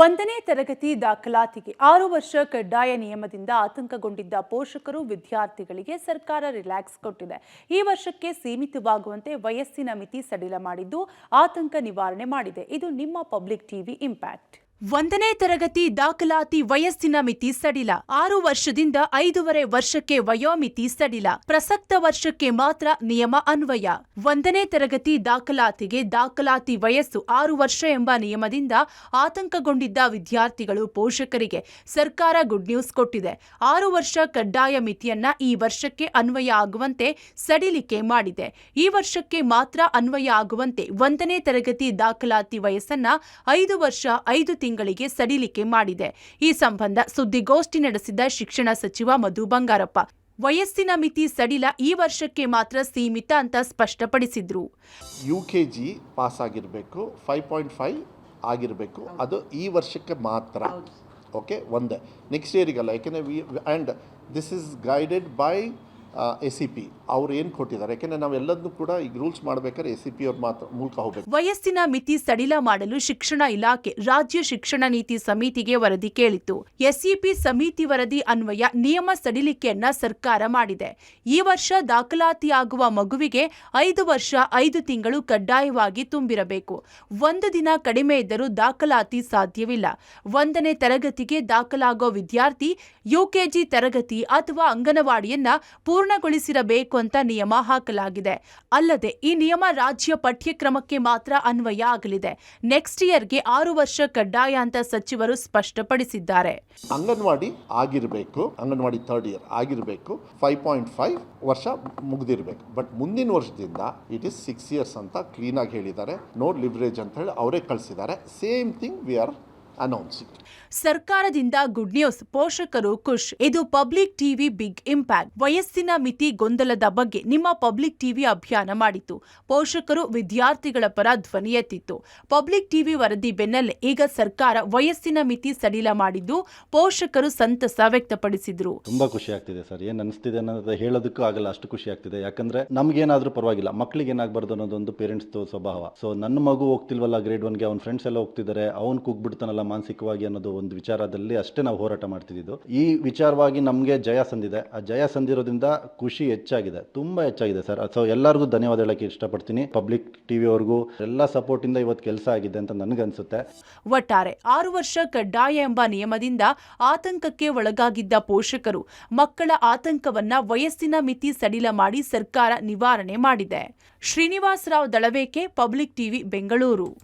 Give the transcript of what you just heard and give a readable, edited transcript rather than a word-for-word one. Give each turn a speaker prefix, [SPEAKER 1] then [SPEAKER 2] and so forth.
[SPEAKER 1] ಒಂದನೇ ತರಗತಿ ದಾಖಲಾತಿಗೆ 6 ವರ್ಷ ಕಡ್ಡಾಯ ನಿಯಮದಿಂದ ಆತಂಕಗೊಂಡಿದ್ದ ಪೋಷಕರು ವಿದ್ಯಾರ್ಥಿಗಳಿಗೆ ಸರ್ಕಾರ ರಿಲ್ಯಾಕ್ಸ್ ಕೊಟ್ಟಿದೆ. ಈ ವರ್ಷಕ್ಕೆ ಸೀಮಿತವಾಗುವಂತೆ ವಯಸ್ಸಿನ ಮಿತಿ ಸಡಿಲ ಮಾಡಿದ್ದು ಆತಂಕ ನಿವಾರಣೆ ಮಾಡಿದೆ. ಇದು ನಿಮ್ಮ ಪಬ್ಲಿಕ್ ಟಿವಿ ಇಂಪ್ಯಾಕ್ಟ್. ಒಂದನೇ ತರಗತಿ ದಾಖಲಾತಿ ವಯಸ್ಸಿನ ಮಿತಿ ಸಡಿಲ. 6 ವರ್ಷದಿಂದ 5.5 ವರ್ಷಕ್ಕೆ ವಯೋಮಿತಿ ಸಡಿಲ. ಪ್ರಸಕ್ತ ವರ್ಷಕ್ಕೆ ಮಾತ್ರ ನಿಯಮ ಅನ್ವಯ. ಒಂದನೇ ತರಗತಿ ದಾಖಲಾತಿಗೆ ದಾಖಲಾತಿ ವಯಸ್ಸು 6 ವರ್ಷ ಎಂಬ ನಿಯಮದಿಂದ ಆತಂಕಗೊಂಡಿದ್ದ ವಿದ್ಯಾರ್ಥಿಗಳು ಪೋಷಕರಿಗೆ ಸರ್ಕಾರ ಗುಡ್ ನ್ಯೂಸ್ ಕೊಟ್ಟಿದೆ. 6 ವರ್ಷ ಕಡ್ಡಾಯ ಮಿತಿಯನ್ನ ಈ ವರ್ಷಕ್ಕೆ ಅನ್ವಯ ಆಗುವಂತೆ ಸಡಿಲಿಕೆ ಮಾಡಿದೆ. ಈ ವರ್ಷಕ್ಕೆ ಮಾತ್ರ ಅನ್ವಯ ಆಗುವಂತೆ ಒಂದನೇ ತರಗತಿ ದಾಖಲಾತಿ ವಯಸ್ಸನ್ನ 5 ವರ್ಷ 5 ತಿಂಗಳಿಗೆ ಸಡಿಲಿಕೆ ಮಾಡಿದೆ. ಈ ಸಂಬಂಧ ಸುದ್ದಿಗೋಷ್ಠಿ ನಡೆಸಿದ ಶಿಕ್ಷಣ ಸಚಿವ ಮಧು ಬಂಗಾರಪ್ಪ, ವಯಸ್ಸಿನ ಮಿತಿ ಸಡಿಲ ಈ ವರ್ಷಕ್ಕೆ ಮಾತ್ರ ಸೀಮಿತ ಅಂತ ಸ್ಪಷ್ಟಪಡಿಸಿದ್ರು.
[SPEAKER 2] UKG ಪಾಸ್ ಆಗಿರಬೇಕು, 5.5 ಆಗಿರಬೇಕು, ಅದು ಈ ವರ್ಷಕ್ಕೆ ಮಾತ್ರ. ಓಕೆ, ಒಂದೇ, ನೆಕ್ಸ್ಟ್ ಇಯರಿಗಲ್ಲ. ಯಾಕೆಂದರೆ and this is guided by ACP ಅವ್ರು ಏನು ಕೊಟ್ಟಿದ್ದಾರೆ. ಯಾಕೆಂದರೆ ನಾವೆಲ್ಲದನ್ನು ಕೂಡ ಈಗ ರೂಲ್ಸ್ ಮಾಡಬೇಕಾದ್ರೆ ACP ಅವ್ರ ಮಾತ್ರ ಮೂಲಕ ಹೋಗಬೇಕು.
[SPEAKER 1] ವಯಸ್ಸಿನ ಮಿತಿ ಸಡಿಲ ಮಾಡಲು ಶಿಕ್ಷಣ ಇಲಾಖೆ ರಾಜ್ಯ ಶಿಕ್ಷಣ ನೀತಿ ಸಮಿತಿಗೆ ವರದಿ ಕೇಳಿತ್ತು. SEP ಸಮಿತಿ ವರದಿ ಅನ್ವಯ ನಿಯಮ ಸಡಿಲಿಕೆಯನ್ನ ಸರ್ಕಾರ ಮಾಡಿದೆ. ಈ ವರ್ಷ ದಾಖಲಾತಿಯಾಗುವ ಮಗುವಿಗೆ 5 ವರ್ಷ 5 ತಿಂಗಳು ಕಡ್ಡಾಯವಾಗಿ ತುಂಬಿರಬೇಕು. ಒಂದು ದಿನ ಕಡಿಮೆ ಇದ್ದರೂ ದಾಖಲಾತಿ ಸಾಧ್ಯವಿಲ್ಲ. ಒಂದನೇ ತರಗತಿಗೆ ದಾಖಲಾಗೋ ವಿದ್ಯಾರ್ಥಿ UKG ತರಗತಿ ಅಥವಾ ಅಂಗನವಾಡಿಯನ್ನ ಪೂರ್ಣಗೊಳಿಸಿರಬೇಕು ಅಂತ ನಿಯಮ ಹಾಕಲಾಗಿದೆ. ಅಲ್ಲದೆ ಈ ನಿಯಮ ರಾಜ್ಯ ಪಠ್ಯಕ್ರಮಕ್ಕೆ ಮಾತ್ರ ಅನ್ವಯ ಆಗಲಿದೆ. ನೆಕ್ಸ್ಟ್ ಇಯರ್ಗೆ 6 ವರ್ಷ ಕಡ್ಡಾಯ ಅಂತ ಸಚಿವರು ಸ್ಪಷ್ಟಪಡಿಸಿದ್ದಾರೆ.
[SPEAKER 2] ಅಂಗನವಾಡಿ ಆಗಿರಬೇಕು, ಅಂಗನವಾಡಿ 3rd ಇಯರ್ ಆಗಿರಬೇಕು, 5.5 ವರ್ಷ ಮುಗಿದಿರಬೇಕು. ಬಟ್ ಮುಂದಿನ ವರ್ಷದಿಂದ ಇಟ್ ಇಸ್ 6 ಇಯರ್ಸ್ ಅಂತ ಕ್ಲೀನಾಗಿ ಹೇಳಿದ್ದಾರೆ. ನೋ ಲಿವರೇಜ್ ಅಂತ ಹೇಳಿ ಅವರೇ ಕಳಿಸಿದ್ದಾರೆ. Same thing we are announcing.
[SPEAKER 1] ಸರ್ಕಾರದಿಂದ ಗುಡ್ ನ್ಯೂಸ್, ಪೋಷಕರು ಖುಷ್. ಇದು ಪಬ್ಲಿಕ್ ಟಿವಿ ಬಿಗ್ ಇಂಪ್ಯಾಕ್ಟ್. ವಯಸ್ಸಿನ ಮಿತಿ ಗೊಂದಲದ ಬಗ್ಗೆ ನಿಮ್ಮ ಪಬ್ಲಿಕ್ ಟಿವಿ ಅಭಿಯಾನ ಮಾಡಿತ್ತು. ಪೋಷಕರು ವಿದ್ಯಾರ್ಥಿಗಳ ಪರ ಧ್ವನಿ ಎತ್ತಿತ್ತು. ಪಬ್ಲಿಕ್ ಟಿವಿ ವರದಿ ಬೆನ್ನಲ್ಲೇ ಈಗ ಸರ್ಕಾರ ವಯಸ್ಸಿನ ಮಿತಿ ಸಡಿಲ ಮಾಡಿದ್ದು ಪೋಷಕರು ಸಂತಸ ವ್ಯಕ್ತಪಡಿಸಿದ್ರು.
[SPEAKER 3] ತುಂಬಾ ಖುಷಿ ಆಗ್ತಿದೆ ಸರ್. ಏನ್ ಅನಿಸ್ತಿದೆ ಅನ್ನೋದು ಹೇಳೋದಕ್ಕೂ ಆಗಲ್ಲ, ಅಷ್ಟು ಖುಷಿ ಆಗ್ತಿದೆ. ಯಾಕಂದ್ರೆ ನಮ್ಗೇನಾದ್ರೂ ಪರವಾಗಿಲ್ಲ, ಮಕ್ಳಿಗೆ ಏನಾಗಬಾರ್ದು ಅನ್ನೋದೊಂದು ಪೇರೆಂಟ್ಸ್ ಸ್ವಭಾವ. ಸೊ ನನ್ನ ಮಗು ಹೋಗ್ತಿಲ್ವಲ್ಲ ಗ್ರೇಡ್ 1ಗೆ, ಅವ್ನ ಫ್ರೆಂಡ್ಸ್ ಎಲ್ಲ ಹೋಗ್ತಿದ್ದಾರೆ, ಅವ್ನು ಕುಗ್ಬಿಡ್ತಾನಲ್ಲ ಮಾನಸಿಕವಾಗಿ ಅನ್ನೋದು ಒಂದು ವಿಚಾರದಲ್ಲಿ ಅಷ್ಟೇ ನಾವು ಹೋರಾಟ ಮಾಡ್ತಿದ್ದು. ಈ ವಿಚಾರವಾಗಿ ನಮಗೆ ಜಯ ಸಂದಿದೆ. ಆ ಜಯ ಸಂದಿರೋದ್ರಿಂದ ಖುಷಿ ಹೆಚ್ಚಾಗಿದೆ, ತುಂಬಾ ಹೆಚ್ಚಾಗಿದೆ ಸರ್. ಸೊ ಎಲ್ಲರಿಗೂ ಧನ್ಯವಾದ ಹೇಳಕ್ಕೆ ಇಷ್ಟಪಡ್ತೀನಿ. ಪಬ್ಲಿಕ್ ಟಿವಿ ಅವ್ರಿಗೂ ಎಲ್ಲ ಸಪೋರ್ಟ್ ಇಂದ ಇವತ್ತು ಕೆಲಸ ಆಗಿದೆ ಅಂತ ನನಗನ್ಸುತ್ತೆ.
[SPEAKER 1] ಒಟ್ಟಾರೆ 6 ವರ್ಷ ಕಡ್ಡಾಯ ಎಂಬ ನಿಯಮದಿಂದ ಆತಂಕಕ್ಕೆ ಒಳಗಾಗಿದ್ದ ಪೋಷಕರು ಮಕ್ಕಳ ಆತಂಕವನ್ನ ವಯಸ್ಸಿನ ಮಿತಿ ಸಡಿಲ ಮಾಡಿ ಸರ್ಕಾರ ನಿವಾರಣೆ ಮಾಡಿದೆ. ಶ್ರೀನಿವಾಸ್ ರಾವ್ ದಳವೇಕೆ, ಪಬ್ಲಿಕ್ ಟಿವಿ, ಬೆಂಗಳೂರು.